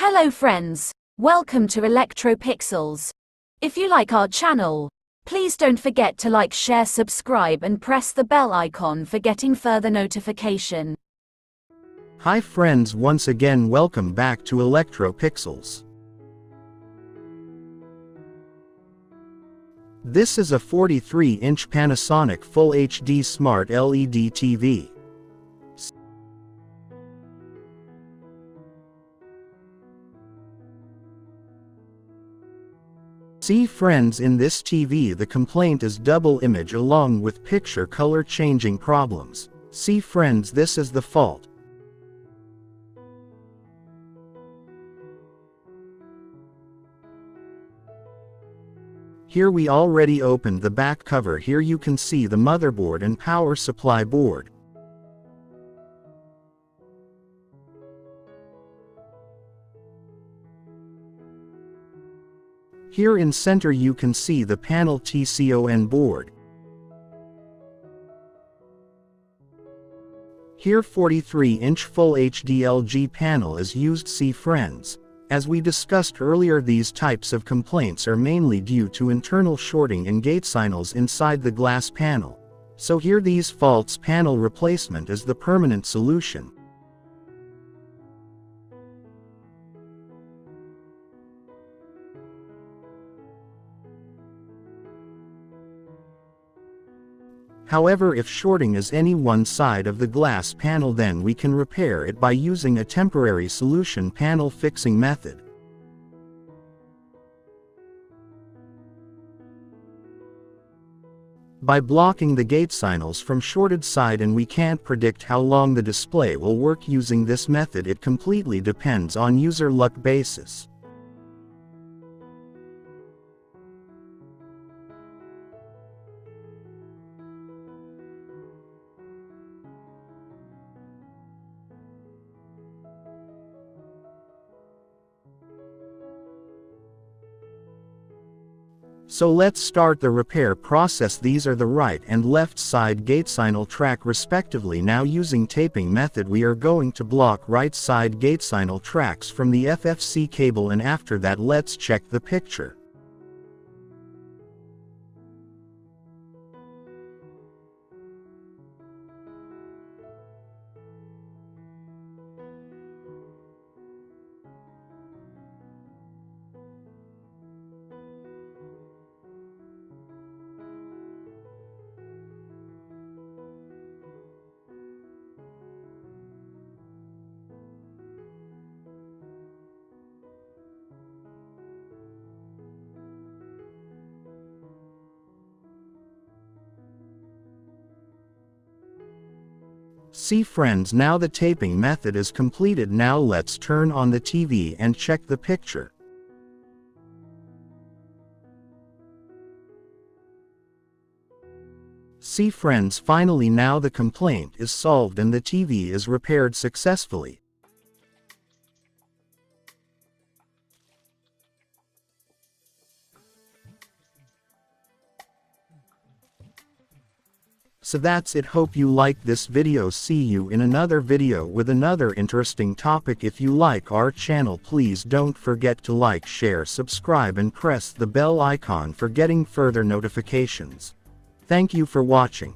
Hello friends, welcome to Electropixels. If you like our channel, please don't forget to like, share, subscribe and press the bell icon for getting further notification. Hi friends, once again welcome back to Electropixels. This is a 43-inch Panasonic Full HD Smart LED TV. See friends, in this TV the complaint is double image along with picture color changing problems. See friends, this is the fault. Here we already opened the back cover. Here you can see the motherboard and power supply board. Here in center you can see the panel TCON board. Here 43-inch Full HD LG panel is used. See friends, as we discussed earlier, these types of complaints are mainly due to internal shorting in Gatesignals inside the glass panel. So here these faults, panel replacement is the permanent solution. However, if shorting is any one side of the glass panel, then we can repair it by using a temporary solution panel fixing method. By blocking the Gatesignals from shorted side, and we can't predict how long the display will work using this method. It completely depends on user luck basis. So let's start the repair process. These are the right and left side Gatesignal track respectively. Now using taping method we are going to block right side Gatesignal tracks from the FFC cable, and after that let's check the picture. See friends, now the taping method is completed. Now let's turn on the TV and check the picture. See friends, finally now the complaint is solved and the TV is repaired successfully. So that's it. Hope you liked this video. See you in another video with another interesting topic. If you like our channel, please don't forget to like, share, subscribe and press the bell icon for getting further notifications. Thank you for watching.